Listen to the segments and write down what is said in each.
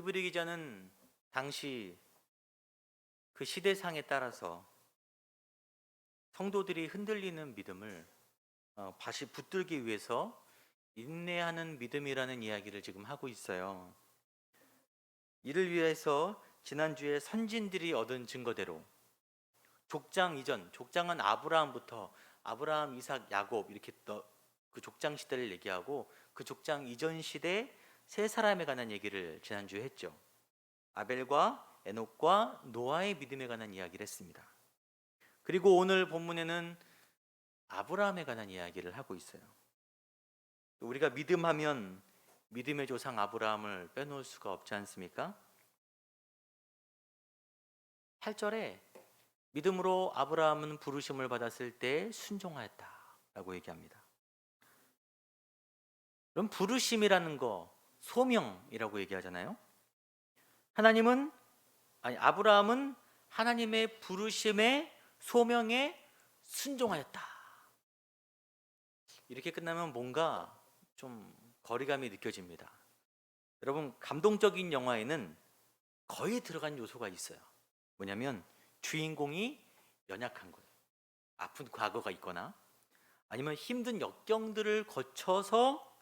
히브리 기자는 당시 그 시대상에 따라서 성도들이 흔들리는 믿음을 다시 붙들기 위해서 인내하는 믿음이라는 이야기를 지금 하고 있어요. 이를 위해서 지난주에 선진들이 얻은 증거대로 족장 이전, 족장은 아브라함부터 아브라함, 이삭, 야곱 이렇게 그 족장 시대를 얘기하고 그 족장 이전 시대 세 사람에 관한 얘기를 지난주에 했죠. 아벨과 에녹과 노아의 믿음에 관한 이야기를 했습니다. 그리고 오늘 본문에는 아브라함에 관한 이야기를 하고 있어요. 우리가 믿음하면 믿음의 조상 아브라함을 빼놓을 수가 없지 않습니까? 8절에 믿음으로 아브라함은 부르심을 받았을 때 순종하였다라고 얘기합니다. 그럼 부르심이라는 거 소명이라고 얘기하잖아요. 아브라함은 하나님의 부르심에 소명에 순종하였다. 이렇게 끝나면 뭔가 좀 거리감이 느껴집니다. 여러분, 감동적인 영화에는 거의 들어간 요소가 있어요. 뭐냐면 주인공이 연약한 거예요. 아픈 과거가 있거나 아니면 힘든 역경들을 거쳐서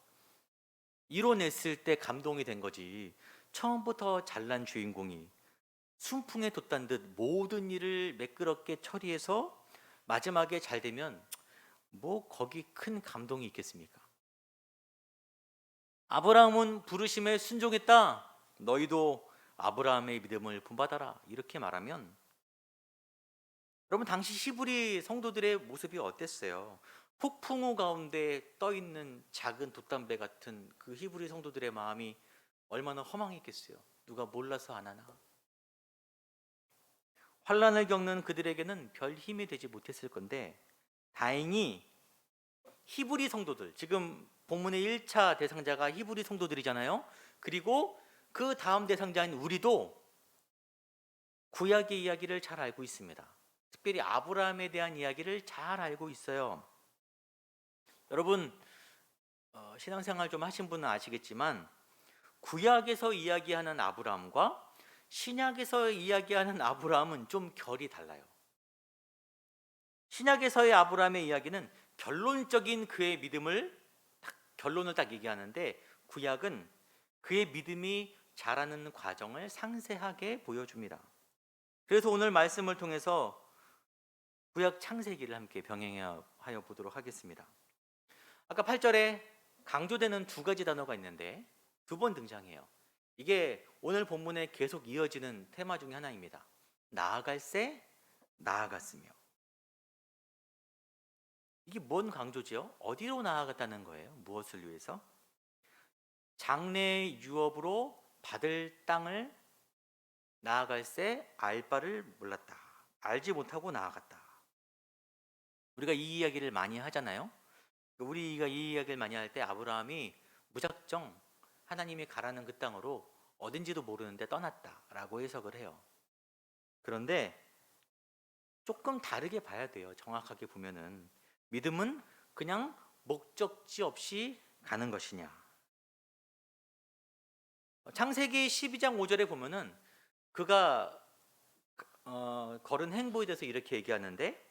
이뤄냈을 때 감동이 된 거지, 처음부터 잘난 주인공이 순풍에 돛단 듯 모든 일을 매끄럽게 처리해서 마지막에 잘 되면 뭐 거기 큰 감동이 있겠습니까? 아브라함은 부르심에 순종했다. 너희도 아브라함의 믿음을 본받아라. 이렇게 말하면 여러분, 당시 히브리 성도들의 모습이 어땠어요? 폭풍우 가운데 떠있는 작은 돛담배 같은 그 히브리 성도들의 마음이 얼마나 허망했겠어요. 누가 몰라서 안 하나? 환란을 겪는 그들에게는 별 힘이 되지 못했을 건데, 다행히 히브리 성도들, 지금 본문의 1차 대상자가 히브리 성도들이잖아요. 그리고 그 다음 대상자인 우리도 구약의 이야기를 잘 알고 있습니다. 특별히 아브라함에 대한 이야기를 잘 알고 있어요. 여러분, 신앙생활 좀 하신 분은 아시겠지만 구약에서 이야기하는 아브라함과 신약에서 이야기하는 아브라함은 좀 결이 달라요. 신약에서의 아브라함의 이야기는 결론적인 그의 믿음을 결론을 딱 얘기하는데, 구약은 그의 믿음이 자라는 과정을 상세하게 보여줍니다. 그래서 오늘 말씀을 통해서 구약 창세기를 함께 병행하여 보도록 하겠습니다. 아까 8절에 강조되는 두 가지 단어가 있는데 두 번 등장해요. 이게 오늘 본문에 계속 이어지는 테마 중에 하나입니다. 나아갈새, 나아갔으며. 이게 뭔 강조죠? 어디로 나아갔다는 거예요? 무엇을 위해서? 장래의 유업으로 받을 땅을 나아갈새 알 바를 몰랐다. 알지 못하고 나아갔다. 우리가 이 이야기를 많이 하잖아요. 우리가 이 이야기를 많이 할 때 아브라함이 무작정 하나님이 가라는 그 땅으로 어딘지도 모르는데 떠났다라고 해석을 해요. 그런데 조금 다르게 봐야 돼요. 정확하게 보면은 믿음은 그냥 목적지 없이 가는 것이냐. 창세기 12장 5절에 보면은 그가 걸은 행보에 대해서 이렇게 얘기하는데,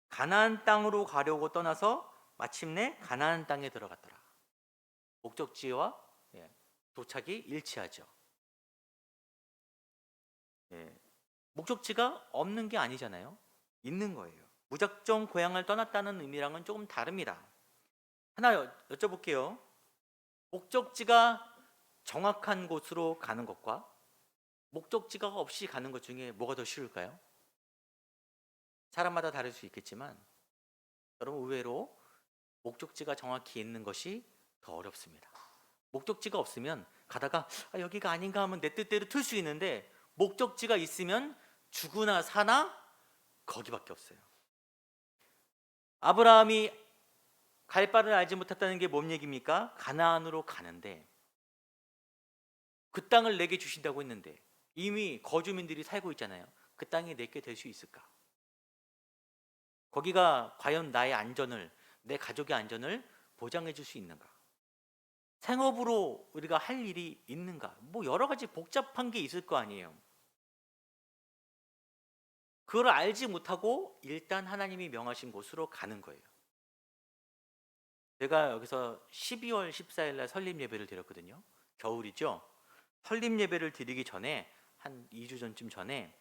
가나안 땅으로 가려고 떠나서 마침내 가나안 땅에 들어갔더라. 목적지와 도착이 일치하죠. 목적지가 없는 게 아니잖아요. 있는 거예요. 무작정 고향을 떠났다는 의미랑은 조금 다릅니다. 하나 여쭤볼게요. 목적지가 정확한 곳으로 가는 것과 목적지가 없이 가는 것 중에 뭐가 더 쉬울까요? 사람마다 다를 수 있겠지만 여러분, 의외로 목적지가 정확히 있는 것이 더 어렵습니다. 목적지가 없으면 가다가 여기가 아닌가 하면 내 뜻대로 틀 수 있는데, 목적지가 있으면 죽으나 사나 거기밖에 없어요. 아브라함이 갈 바를 알지 못했다는 게 뭔 얘기입니까? 가나안으로 가는데 그 땅을 내게 주신다고 했는데 이미 거주민들이 살고 있잖아요. 그 땅이 내게 될 수 있을까? 거기가 과연 나의 안전을, 내 가족의 안전을 보장해 줄 수 있는가? 생업으로 우리가 할 일이 있는가? 뭐 여러 가지 복잡한 게 있을 거 아니에요. 그걸 알지 못하고 일단 하나님이 명하신 곳으로 가는 거예요. 제가 여기서 12월 14일 날 설립 예배를 드렸거든요. 겨울이죠. 설립 예배를 드리기 전에 한 2주 전쯤 전에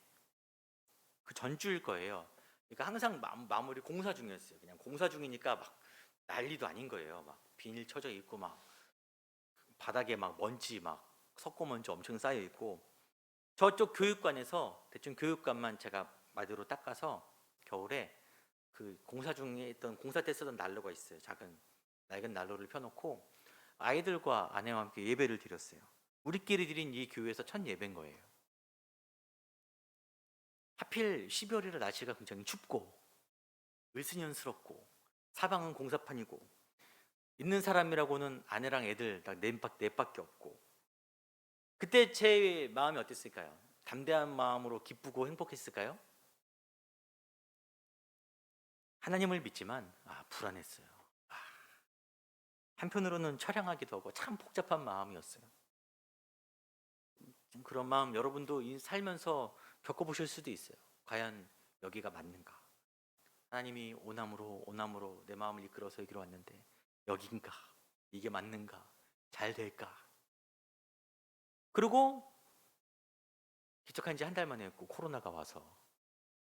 그 전주일 거예요. 그러니까 항상 마무리 공사 중이었어요. 그냥 공사 중이니까 막 난리도 아닌 거예요. 막 비닐 쳐져 있고 막 바닥에 막 먼지 막 석고 먼지 엄청 쌓여 있고 저쪽 교육관에서 대충 교육관만 제가 마디로 닦아서 겨울에 그 공사 중에 있던 공사 때 쓰던 난로가 있어요. 작은 낡은 난로를 펴놓고 아이들과 아내와 함께 예배를 드렸어요. 우리끼리 드린 이 교회에서 첫 예배인 거예요. 하필 12월이라 날씨가 굉장히 춥고 을스년스럽고 사방은 공사판이고 있는 사람이라고는 아내랑 애들 딱 넷밖에 없고 그때 제 마음이 어땠을까요? 담대한 마음으로 기쁘고 행복했을까요? 하나님을 믿지만 불안했어요. 한편으로는 처량하기도 하고 참 복잡한 마음이었어요. 그런 마음 여러분도 살면서 겪어보실 수도 있어요. 과연 여기가 맞는가? 하나님이 오남으로 내 마음을 이끌어서 여기로 왔는데 여긴가? 이게 맞는가? 잘 될까? 그리고 기적한 지 한 달 만에 했고 코로나가 와서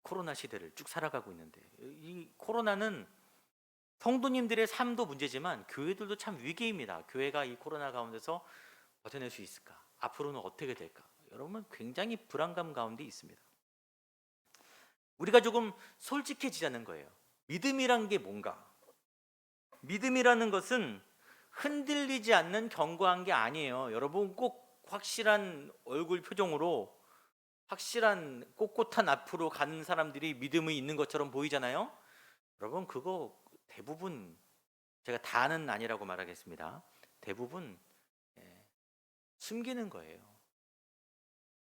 코로나 시대를 쭉 살아가고 있는데 이 코로나는 성도님들의 삶도 문제지만 교회들도 참 위기입니다. 교회가 이 코로나 가운데서 버텨낼 수 있을까? 앞으로는 어떻게 될까? 여러분 굉장히 불안감 가운데 있습니다. 우리가 조금 솔직해지자는 거예요. 믿음이란 게 뭔가? 믿음이라는 것은 흔들리지 않는 견고한 게 아니에요. 여러분 꼭 확실한 얼굴 표정으로 확실한 꼿꼿한 앞으로 가는 사람들이 믿음이 있는 것처럼 보이잖아요. 여러분 그거 대부분 제가 다는 아니라고 말하겠습니다. 대부분 숨기는 거예요.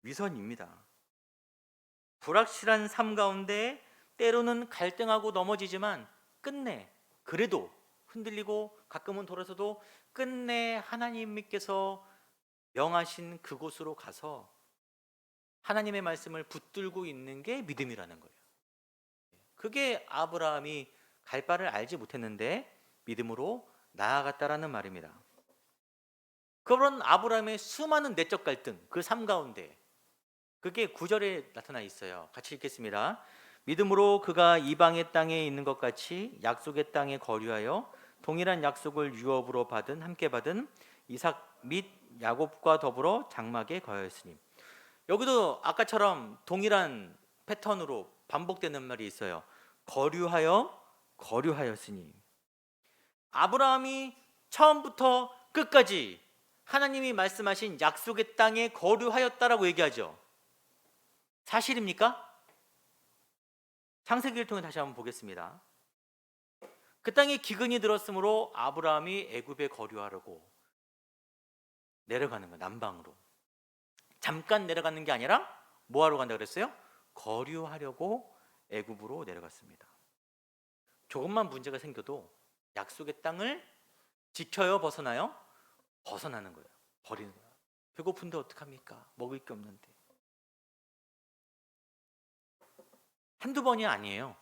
위선입니다. 불확실한 삶 가운데 때로는 갈등하고 넘어지지만 끝내 그래도 흔들리고 가끔은 돌아서도 끝내 하나님께서 명하신 그곳으로 가서 하나님의 말씀을 붙들고 있는 게 믿음이라는 거예요. 그게 아브라함이 갈 바를 알지 못했는데 믿음으로 나아갔다라는 말입니다. 그런 아브라함의 수많은 내적 갈등 그 삶 가운데 그게 9절에 나타나 있어요. 같이 읽겠습니다. 믿음으로 그가 이방의 땅에 있는 것 같이 약속의 땅에 거류하여 동일한 약속을 유업으로 함께 받은 이삭 및 야곱과 더불어 장막에 거하였으니. 여기도 아까처럼 동일한 패턴으로 반복되는 말이 있어요. 거류하였으니. 아브라함이 처음부터 끝까지 하나님이 말씀하신 약속의 땅에 거류하였다라고 얘기하죠. 사실입니까? 창세기를 통해 다시 한번 보겠습니다. 그 땅에 기근이 들었으므로 아브라함이 애굽에 거류하려고 내려가는 거예요. 남방으로. 잠깐 내려가는 게 아니라 뭐 하러 간다 그랬어요? 거류하려고 애굽으로 내려갔습니다. 조금만 문제가 생겨도 약속의 땅을 지켜요, 벗어나요? 벗어나는 거예요. 버리는 거예요. 배고픈데 어떡합니까? 먹을 게 없는데. 한두 번이 아니에요.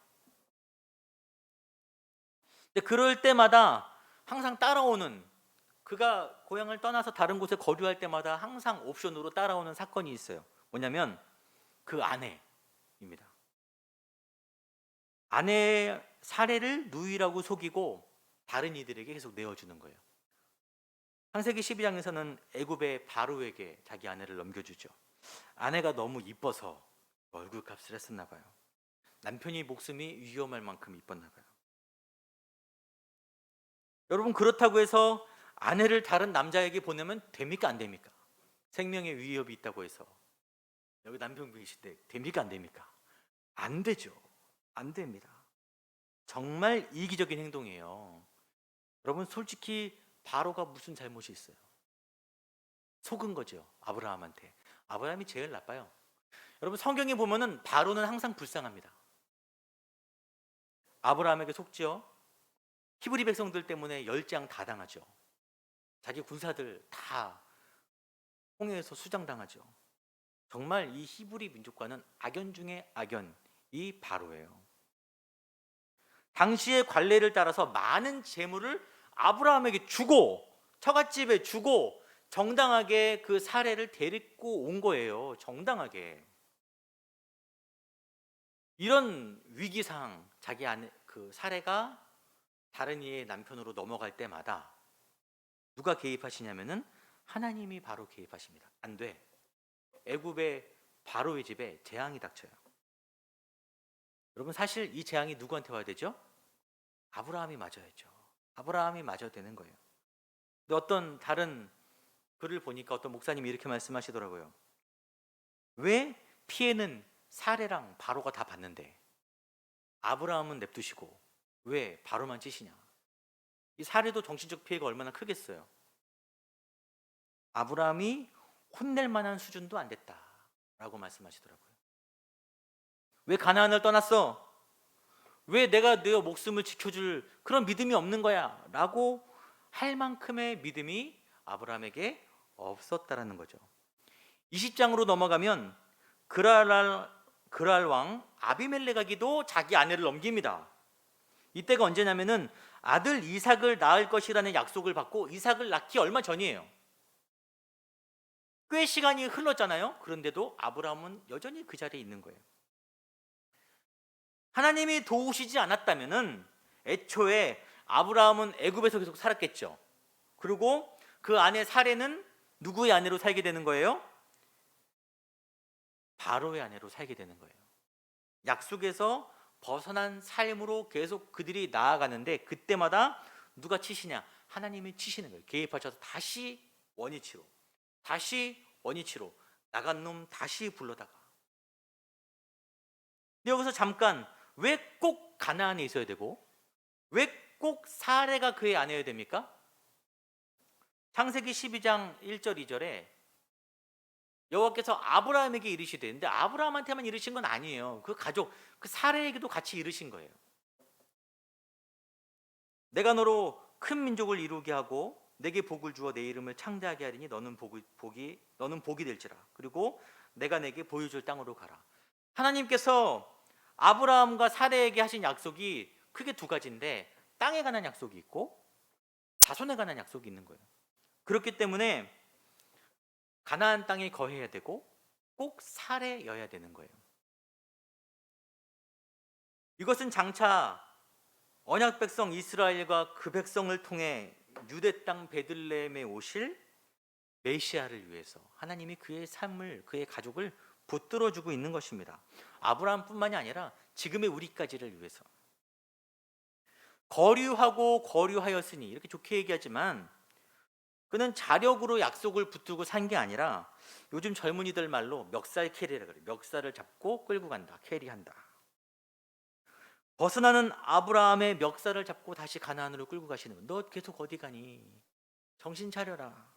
근데 그럴 때마다 항상 따라오는, 그가 고향을 떠나서 다른 곳에 거주할 때마다 항상 옵션으로 따라오는 사건이 있어요. 뭐냐면 그 아내입니다. 아내의 사례를 누이라고 속이고 다른 이들에게 계속 내어주는 거예요. 창세기 12장에서는 애굽의 바로에게 자기 아내를 넘겨주죠. 아내가 너무 이뻐서 얼굴값을 했었나 봐요. 남편이 목숨이 위험할 만큼 이뻤나 봐요. 여러분 그렇다고 해서 아내를 다른 남자에게 보내면 됩니까 안 됩니까? 생명의 위협이 있다고 해서 여기 남편분이신데 됩니까 안 됩니까? 안 되죠. 안 됩니다. 정말 이기적인 행동이에요. 여러분 솔직히 바로가 무슨 잘못이 있어요? 속은 거죠. 아브라함한테. 아브라함이 제일 나빠요. 여러분 성경에 보면은 바로는 항상 불쌍합니다. 아브라함에게 속지요. 히브리 백성들 때문에 열장 다 당하죠. 자기 군사들 다 홍해에서 수장당하죠. 정말 이 히브리 민족과는 악연 중에 악연이 바로예요. 당시의 관례를 따라서 많은 재물을 아브라함에게 주고 처갓집에 주고 정당하게 그 사례를 데리고 온 거예요. 정당하게. 이런 위기상 자기 아내 그 사례가 다른 이의 남편으로 넘어갈 때마다 누가 개입하시냐면은 하나님이 바로 개입하십니다. 안 돼. 애굽의 바로의 집에 재앙이 닥쳐요. 여러분 사실 이 재앙이 누구한테 와야 되죠? 아브라함이 맞아야죠. 아브라함이 맞아야 되는 거예요. 근데 어떤 다른 글을 보니까 어떤 목사님이 이렇게 말씀하시더라고요. 왜 피해는 사레랑 바로가 다 받는데 아브라함은 냅두시고 왜 바로만 치시냐? 이 사레도 정신적 피해가 얼마나 크겠어요. 아브라함이 혼낼 만한 수준도 안 됐다라고 말씀하시더라고요. 왜 가나안을 떠났어? 왜 내가 내 목숨을 지켜줄 그런 믿음이 없는 거야? 라고 할 만큼의 믿음이 아브라함에게 없었다라는 거죠. 20장으로 넘어가면 그랄 왕 아비멜렉에게도 자기 아내를 넘깁니다. 이때가 언제냐면은 아들 이삭을 낳을 것이라는 약속을 받고 이삭을 낳기 얼마 전이에요. 꽤 시간이 흘렀잖아요. 그런데도 아브라함은 여전히 그 자리에 있는 거예요. 하나님이 도우시지 않았다면은 애초에 아브라함은 애굽에서 계속 살았겠죠. 그리고 그 아내 사레는 누구의 아내로 살게 되는 거예요? 바로의 아내로 살게 되는 거예요. 약속에서 벗어난 삶으로 계속 그들이 나아가는데 그때마다 누가 치시냐? 하나님이 치시는 거예요. 개입하셔서 다시 원위치로 나간 놈 다시 불러다가. 근데 여기서 잠깐 왜 꼭 가나안에 있어야 되고 왜 꼭 사레가 그의 아내여야 됩니까? 창세기 12장 1절 2절에 여호와께서 아브라함에게 이르시되, 근데 아브라함한테만 이르신 건 아니에요. 그 가족, 그 사레에게도 같이 이르신 거예요. 내가 너로 큰 민족을 이루게 하고 내게 복을 주어 내 이름을 창대하게 하리니 너는 복이 될지라. 그리고 내가 내게 보여줄 땅으로 가라. 하나님께서 아브라함과 사레에게 하신 약속이 크게 두 가지인데 땅에 관한 약속이 있고 자손에 관한 약속이 있는 거예요. 그렇기 때문에 가나안 땅에 거해야 되고 꼭 사레여야 되는 거예요. 이것은 장차 언약 백성 이스라엘과 그 백성을 통해 유대 땅 베들레헴에 오실 메시아를 위해서 하나님이 그의 삶을, 그의 가족을 붙들어 주고 있는 것입니다. 아브라함뿐만이 아니라 지금의 우리까지를 위해서. 거류하였으니 이렇게 좋게 얘기하지만 그는 자력으로 약속을 붙들고 산 게 아니라 요즘 젊은이들 말로 멱살 캐리라 그래요. 멱살을 잡고 끌고 간다. 캐리한다. 벗어나는 아브라함의 멱살을 잡고 다시 가나안으로 끌고 가시는 거예요. 너 계속 어디 가니? 정신 차려라.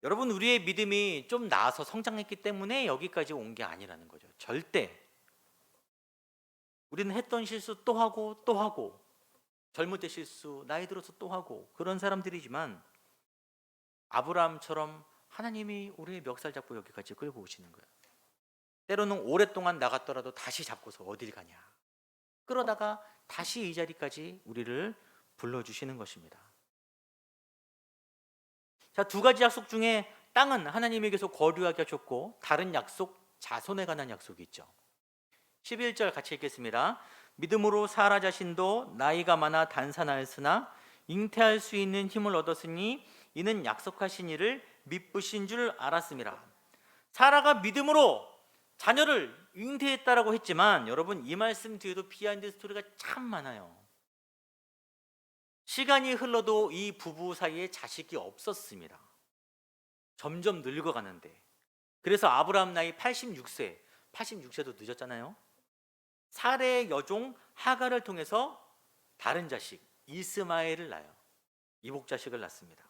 여러분, 우리의 믿음이 좀 나아서 성장했기 때문에 여기까지 온 게 아니라는 거죠. 절대. 우리는 했던 실수 또 하고 또 하고, 젊을 때 실수 나이 들어서 또 하고 그런 사람들이지만 아브라함처럼 하나님이 우리의 멱살 잡고 여기까지 끌고 오시는 거예요. 때로는 오랫동안 나갔더라도 다시 잡고서 어딜 가냐, 그러다가 다시 이 자리까지 우리를 불러주시는 것입니다. 자, 두 가지 약속 중에 땅은 하나님에게서 거류하게 하셨고 다른 약속, 자손에 관한 약속이 있죠. 11절 같이 읽겠습니다. 믿음으로 사라 자신도 나이가 많아 단산하였으나 잉태할 수 있는 힘을 얻었으니 이는 약속하신 이를 미쁘신 줄 알았음이라. 사라가 믿음으로 자녀를 잉태했다라고 했지만 여러분, 이 말씀 뒤에도 비하인드 스토리가 참 많아요. 시간이 흘러도 이 부부 사이에 자식이 없었습니다. 점점 늙어가는데, 그래서 아브라함 나이 86세도 늦었잖아요. 사레의 여종 하갈을 통해서 다른 자식 이스마엘을 낳아요. 이복 자식을 낳습니다.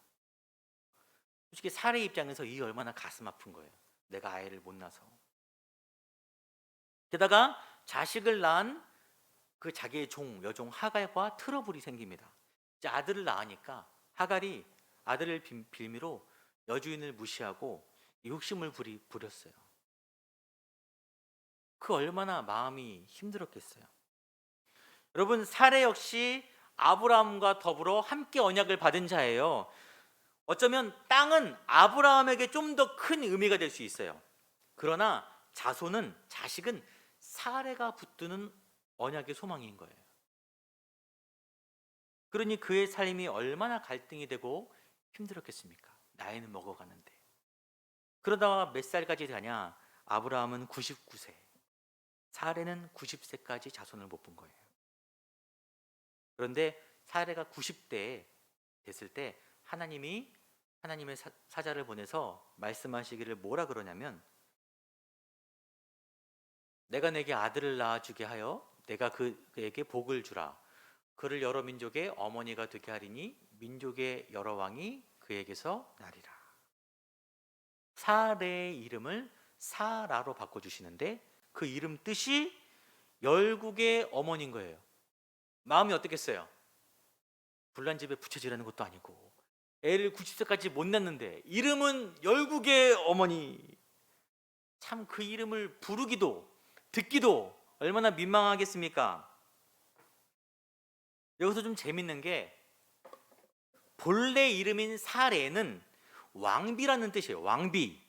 솔직히 사레 입장에서 이 얼마나 가슴 아픈 거예요. 내가 아이를 못 낳아서. 게다가 자식을 낳은 그 자기의 여종 하갈과 트러블이 생깁니다. 이제 아들을 낳으니까 하갈이 아들을 빌미로 여주인을 무시하고 욕심을 부렸어요. 그 얼마나 마음이 힘들었겠어요. 여러분, 사례 역시 아브라함과 더불어 함께 언약을 받은 자예요. 어쩌면 땅은 아브라함에게 좀 더 큰 의미가 될 수 있어요. 그러나 자식은 사례가 붙드는 언약의 소망인 거예요. 그러니 그의 삶이 얼마나 갈등이 되고 힘들었겠습니까? 나이는 먹어가는데. 그러다가 몇 살까지 가냐? 아브라함은 99세, 사례는 90세까지 자손을 못 본 거예요. 그런데 사례가 90대 됐을 때 하나님의 사자를 보내서 말씀하시기를 뭐라 그러냐면, 내가 내게 아들을 낳아주게 하여 내가 그에게 복을 주라. 그를 여러 민족의 어머니가 되게 하리니 민족의 여러 왕이 그에게서 나리라. 사레의 이름을 사라로 바꿔주시는데 그 이름 뜻이 열국의 어머니인 거예요. 마음이 어떻겠어요? 불난 집에 부채질하는 것도 아니고 애를 90세까지 못 낳는데 이름은 열국의 어머니. 참 그 이름을 부르기도 듣기도 얼마나 민망하겠습니까? 여기서 좀 재밌는 게, 본래 이름인 사레는 왕비라는 뜻이에요. 왕비.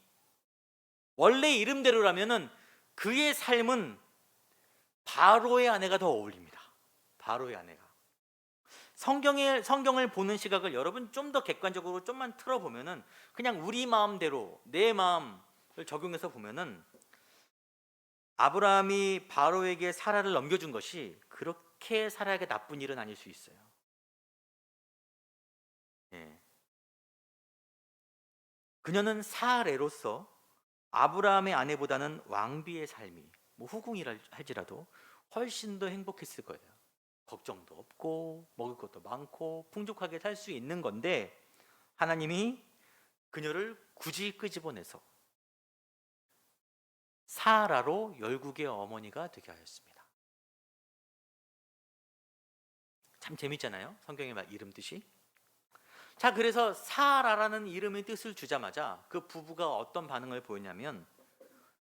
원래 이름대로라면은 그의 삶은 바로의 아내가 더 어울립니다. 바로의 아내가. 성경을 보는 시각을 여러분 좀 더 객관적으로 좀만 틀어보면은, 그냥 우리 마음대로 내 마음을 적용해서 보면은, 아브라함이 바로에게 사라를 넘겨준 것이 그렇게 사라에게 나쁜 일은 아닐 수 있어요. 예. 그녀는 사례로서 아브라함의 아내보다는 왕비의 삶이 후궁이라 할지라도 훨씬 더 행복했을 거예요. 걱정도 없고 먹을 것도 많고 풍족하게 살 수 있는 건데, 하나님이 그녀를 굳이 끄집어내서 사라로 열국의 어머니가 되게 하였습니다. 참 재밌잖아요, 성경의 이름 뜻이. 자, 그래서 사라라는 이름의 뜻을 주자마자 그 부부가 어떤 반응을 보였냐면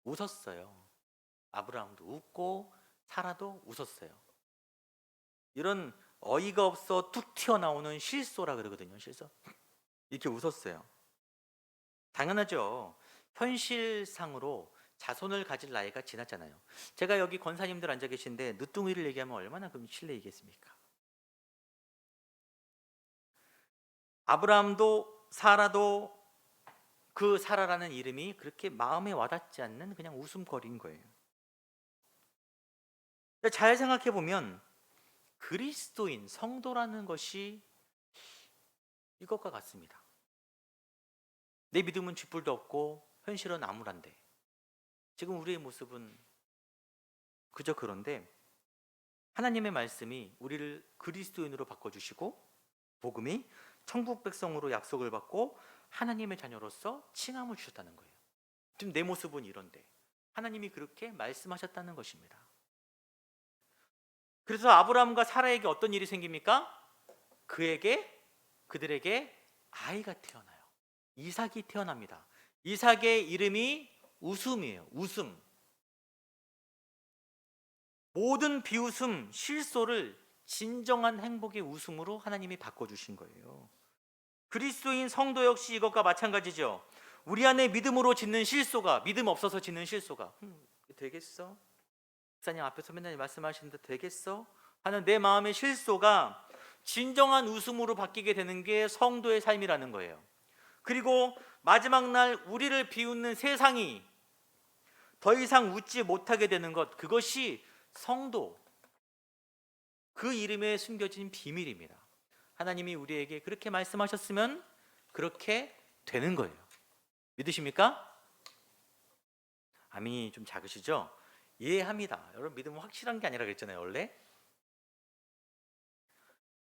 웃었어요. 아브라함도 웃고 사라도 웃었어요. 이런 어이가 없어 툭 튀어나오는 실소라 그러거든요. 실소. 이렇게 웃었어요. 당연하죠. 현실상으로 자손을 가질 나이가 지났잖아요. 제가 여기 권사님들 앉아 계신데 늦둥이를 얘기하면 얼마나 그럼 실례이겠습니까? 아브라함도 사라도 그 사라라는 이름이 그렇게 마음에 와닿지 않는 그냥 웃음거리인 거예요. 잘 생각해 보면 그리스도인 성도라는 것이 이것과 같습니다. 내 믿음은 쥐뿔도 없고 현실은 암울한데, 지금 우리의 모습은 그저 그런데 하나님의 말씀이 우리를 그리스도인으로 바꿔주시고 복음이 천국 백성으로 약속을 받고 하나님의 자녀로서 칭함을 주셨다는 거예요. 지금 내 모습은 이런데 하나님이 그렇게 말씀하셨다는 것입니다. 그래서 아브라함과 사라에게 어떤 일이 생깁니까? 그들에게 아이가 태어나요. 이삭이 태어납니다. 이삭의 이름이 웃음이에요. 웃음. 모든 비웃음, 실소를 진정한 행복의 웃음으로 하나님이 바꿔주신 거예요. 그리스도인 성도 역시 이것과 마찬가지죠. 우리 안에 믿음으로 짓는 실소가, 믿음 없어서 짓는 실소가 되겠어? 목사님 앞에서 맨날 말씀하시는데 되겠어? 하는 내 마음의 실소가 진정한 웃음으로 바뀌게 되는 게 성도의 삶이라는 거예요. 그리고 마지막 날 우리를 비웃는 세상이 더 이상 웃지 못하게 되는 것, 그것이 성도, 그 이름에 숨겨진 비밀입니다. 하나님이 우리에게 그렇게 말씀하셨으면 그렇게 되는 거예요. 믿으십니까? 아멘이 좀 작으시죠? 이해합니다. 여러분, 믿음은 확실한 게 아니라 그랬잖아요, 원래.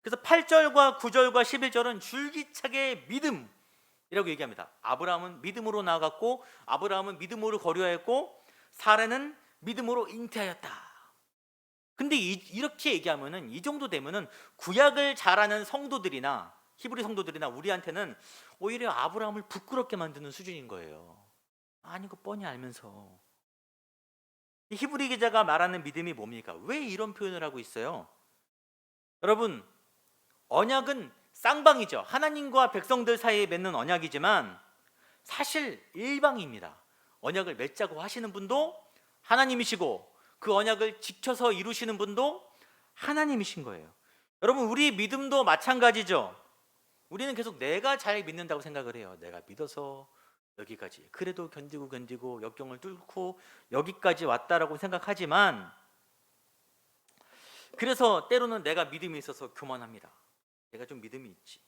그래서 8절과 9절과 11절은 줄기차게 믿음이라고 얘기합니다. 아브라함은 믿음으로 나아갔고, 아브라함은 믿음으로 거류하였고, 사라는 믿음으로 잉태하였다. 근데 이렇게 얘기하면은, 이 정도 되면은 구약을 잘 아는 성도들이나 히브리 성도들이나 우리한테는 오히려 아브라함을 부끄럽게 만드는 수준인 거예요. 아니, 그 뻔히 알면서. 이 히브리 기자가 말하는 믿음이 뭡니까? 왜 이런 표현을 하고 있어요? 여러분, 언약은 쌍방이죠. 하나님과 백성들 사이에 맺는 언약이지만 사실 일방입니다. 언약을 맺자고 하시는 분도 하나님이시고 그 언약을 지켜서 이루시는 분도 하나님이신 거예요. 여러분, 우리 믿음도 마찬가지죠. 우리는 계속 내가 잘 믿는다고 생각을 해요. 내가 믿어서 여기까지, 그래도 견디고 역경을 뚫고 여기까지 왔다라고 생각하지만, 그래서 때로는 내가 믿음이 있어서 교만합니다. 내가 좀 믿음이 있지.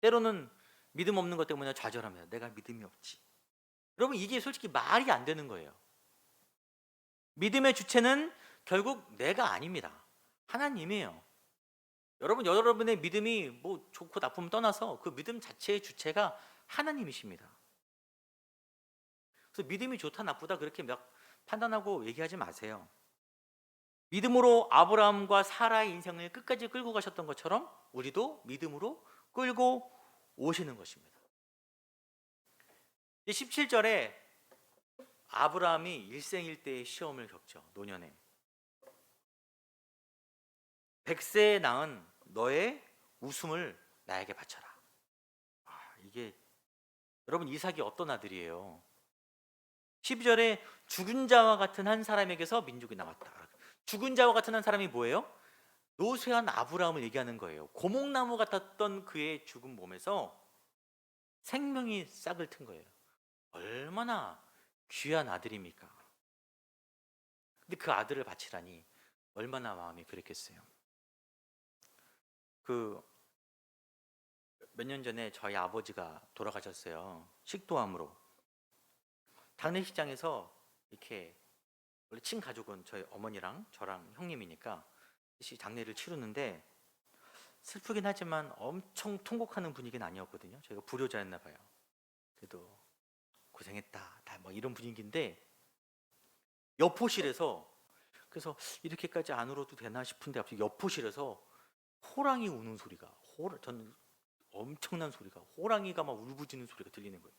때로는 믿음 없는 것 때문에 좌절합니다. 내가 믿음이 없지. 여러분, 이게 솔직히 말이 안 되는 거예요. 믿음의 주체는 결국 내가 아닙니다. 하나님이에요. 여러분의 믿음이 뭐 좋고 나쁨을 떠나서 그 믿음 자체의 주체가 하나님이십니다. 그래서 믿음이 좋다 나쁘다 그렇게 막 판단하고 얘기하지 마세요. 믿음으로 아브라함과 사라의 인생을 끝까지 끌고 가셨던 것처럼 우리도 믿음으로 끌고 오시는 것입니다. 17절에 아브라함이 일생일대의 시험을 겪죠. 노년에 100세에 낳은 너의 웃음을 나에게 바쳐라. 이게 여러분, 이삭이 어떤 아들이에요? 12절에 죽은 자와 같은 한 사람에게서 민족이 나왔다. 죽은 자와 같은 한 사람이 뭐예요? 노쇠한 아브라함을 얘기하는 거예요. 고목나무 같았던 그의 죽은 몸에서 생명이 싹을 튼 거예요. 얼마나 귀한 아들입니까? 근데 그 아들을 바치라니 얼마나 마음이 그랬겠어요. 몇 년 전에 저희 아버지가 돌아가셨어요. 식도암으로. 장례식장에서 이렇게, 원래 친가족은 저희 어머니랑 저랑 형님이니까 장례를 치르는데, 슬프긴 하지만 엄청 통곡하는 분위기는 아니었거든요. 저희가 불효자였나 봐요. 그래도 고생했다, 다 뭐 이런 분위기인데, 옆호실에서, 그래서 이렇게까지 안 울어도 되나 싶은데 갑자기 옆호실에서 호랑이 우는 소리가, 저는 엄청난 소리가, 호랑이가 막 울부짖는 소리가 들리는 거예요.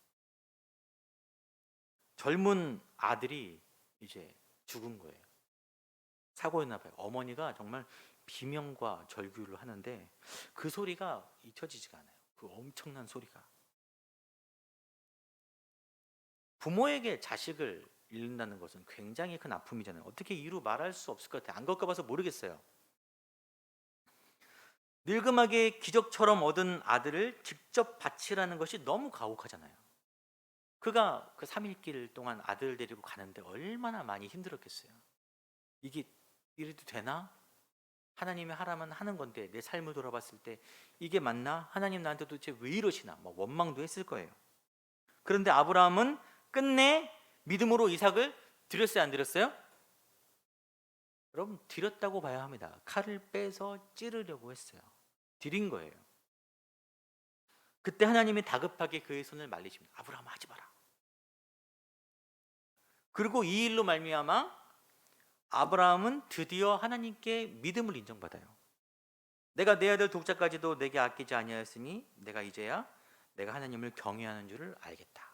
젊은 아들이 이제 죽은 거예요. 사고였나 봐요. 어머니가 정말 비명과 절규를 하는데 그 소리가 잊혀지지가 않아요. 그 엄청난 소리가. 부모에게 자식을 잃는다는 것은 굉장히 큰 아픔이잖아요. 어떻게 이루 말할 수 없을 것 같아요. 안 겪어봐서 모르겠어요. 늙음하게 기적처럼 얻은 아들을 직접 바치라는 것이 너무 가혹하잖아요. 그가 그 3일길 동안 아들 데리고 가는데 얼마나 많이 힘들었겠어요. 이게 이래도 되나? 하나님이 하라면 하는 건데 내 삶을 돌아봤을 때 이게 맞나? 하나님 나한테 도대체 왜 이러시나? 막 원망도 했을 거예요. 그런데 아브라함은 끝내 믿음으로 이삭을 드렸어요, 안 드렸어요? 여러분, 드렸다고 봐야 합니다. 칼을 빼서 찌르려고 했어요. 드린 거예요. 그때 하나님이 다급하게 그의 손을 말리십니다. 아브라함, 하지 마라. 그리고 이 일로 말미암아 아브라함은 드디어 하나님께 믿음을 인정받아요. 내가 내 아들 독자까지도 내게 아끼지 아니하였으니 내가 이제야 내가 하나님을 경외하는 줄을 알겠다.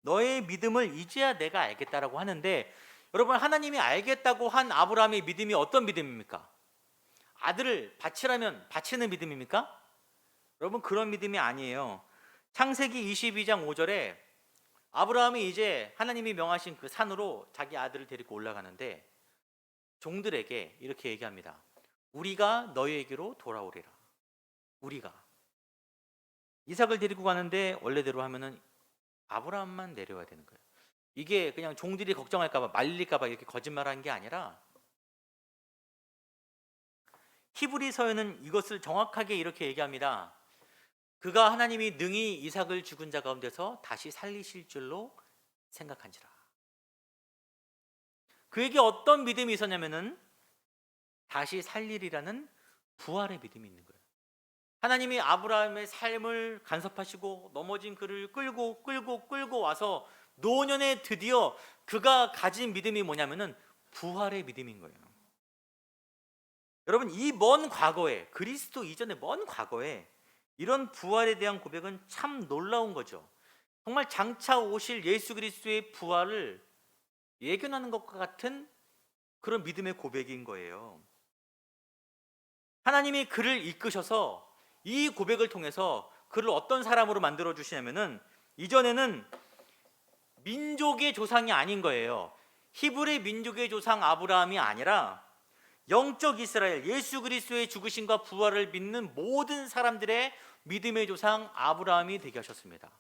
너의 믿음을 이제야 내가 알겠다라고 하는데, 여러분, 하나님이 알겠다고 한 아브라함의 믿음이 어떤 믿음입니까? 아들을 바치라면 바치는 믿음입니까? 여러분, 그런 믿음이 아니에요. 창세기 22장 5절에 아브라함이 이제 하나님이 명하신 그 산으로 자기 아들을 데리고 올라가는데 종들에게 이렇게 얘기합니다. 우리가 너희에게로 돌아오리라. 우리가. 이삭을 데리고 가는데 원래대로 하면은 아브라함만 내려와야 되는 거예요. 이게 그냥 종들이 걱정할까봐, 말릴까봐 이렇게 거짓말한 게 아니라, 히브리서에는 이것을 정확하게 이렇게 얘기합니다. 그가 하나님이 능히 이삭을 죽은 자 가운데서 다시 살리실 줄로 생각한지라. 그에게 어떤 믿음이 있었냐면은 다시 살리리라는 부활의 믿음이 있는 거예요. 하나님이 아브라함의 삶을 간섭하시고 넘어진 그를 끌고 와서 노년에 드디어 그가 가진 믿음이 뭐냐면은 부활의 믿음인 거예요. 여러분, 이 먼 과거에, 그리스도 이전의 먼 과거에 이런 부활에 대한 고백은 참 놀라운 거죠. 정말 장차 오실 예수 그리스도의 부활을 예견하는 것과 같은 그런 믿음의 고백인 거예요. 하나님이 그를 이끄셔서 이 고백을 통해서 그를 어떤 사람으로 만들어 주시냐면은, 이전에는 민족의 조상이 아닌 거예요. 히브리 민족의 조상 아브라함이 아니라 영적 이스라엘, 예수 그리스도의 죽으심과 부활을 믿는 모든 사람들의 믿음의 조상 아브라함이 되게 하셨습니다.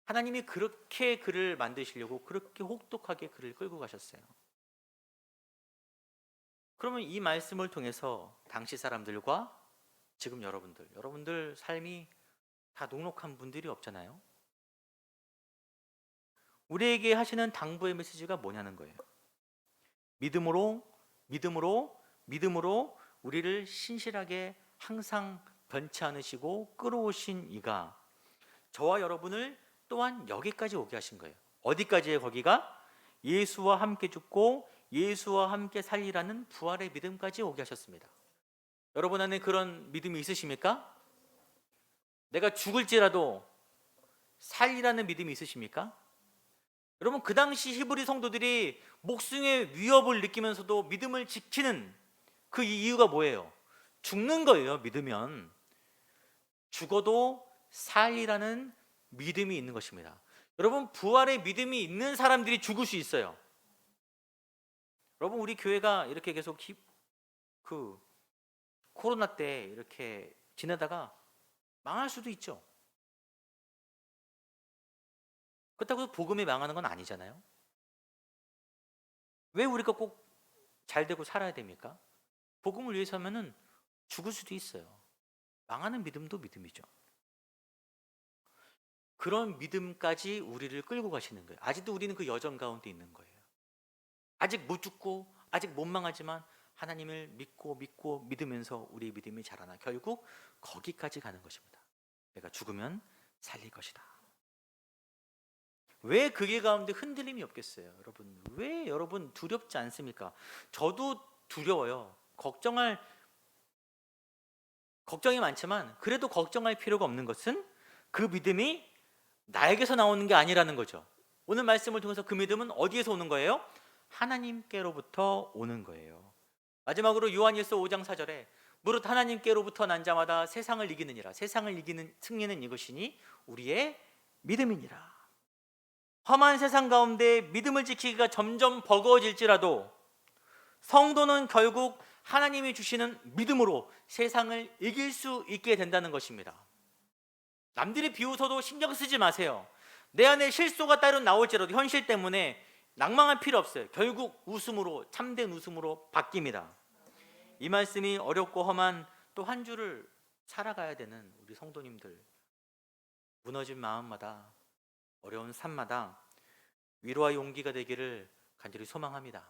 하나님이 그렇게 그를 만드시려고 그렇게 혹독하게 그를 끌고 가셨어요. 그러면 이 말씀을 통해서 당시 사람들과 지금 여러분들 삶이 다 녹록한 분들이 없잖아요. 우리에게 하시는 당부의 메시지가 뭐냐는 거예요. 믿음으로, 믿음으로, 믿음으로 우리를 신실하게 항상 변치 않으시고 끌어오신 이가 저와 여러분을 또한 여기까지 오게 하신 거예요. 어디까지예요? 거기가 예수와 함께 죽고 예수와 함께 살리라는 부활의 믿음까지 오게 하셨습니다. 여러분 안에 그런 믿음이 있으십니까? 내가 죽을지라도 살리라는 믿음이 있으십니까? 여러분, 그 당시 히브리 성도들이 목숨의 위협을 느끼면서도 믿음을 지키는 그 이유가 뭐예요? 죽는 거예요. 믿으면 죽어도 살리라는 믿음이 있는 것입니다. 여러분, 부활의 믿음이 있는 사람들이 죽을 수 있어요. 여러분, 우리 교회가 이렇게 계속 코로나 때 이렇게 지내다가 망할 수도 있죠. 그렇다고 복음이 망하는 건 아니잖아요. 왜 우리가 꼭 잘 되고 살아야 됩니까? 복음을 위해서 하면은 죽을 수도 있어요. 망하는 믿음도 믿음이죠. 그런 믿음까지 우리를 끌고 가시는 거예요. 아직도 우리는 그 여정 가운데 있는 거예요. 아직 못 죽고 아직 못 망하지만 하나님을 믿고 믿으면서 우리의 믿음이 자라나 결국 거기까지 가는 것입니다. 내가 죽으면 살릴 것이다. 왜 그게 가운데 흔들림이 없겠어요? 여러분, 왜 여러분 두렵지 않습니까? 저도 두려워요. 걱정이 많지만 그래도 걱정할 필요가 없는 것은 그 믿음이 나에게서 나오는 게 아니라는 거죠. 오늘 말씀을 통해서 그 믿음은 어디에서 오는 거예요? 하나님께로부터 오는 거예요. 마지막으로 요한일서 5장 4절에 무릇 하나님께로부터 난 자마다 세상을 이기느니라. 세상을 이기는 승리는 이것이니 우리의 믿음이니라. 험한 세상 가운데 믿음을 지키기가 점점 버거워질지라도 성도는 결국 하나님이 주시는 믿음으로 세상을 이길 수 있게 된다는 것입니다. 남들이 비웃어도 신경 쓰지 마세요. 내 안에 실수가 따로 나올지라도 현실 때문에 낭망할 필요 없어요. 결국 웃음으로, 참된 웃음으로 바뀝니다. 이 말씀이 어렵고 험한 또 한 주를 살아가야 되는 우리 성도님들, 무너진 마음마다 어려운 삶마다 위로와 용기가 되기를 간절히 소망합니다.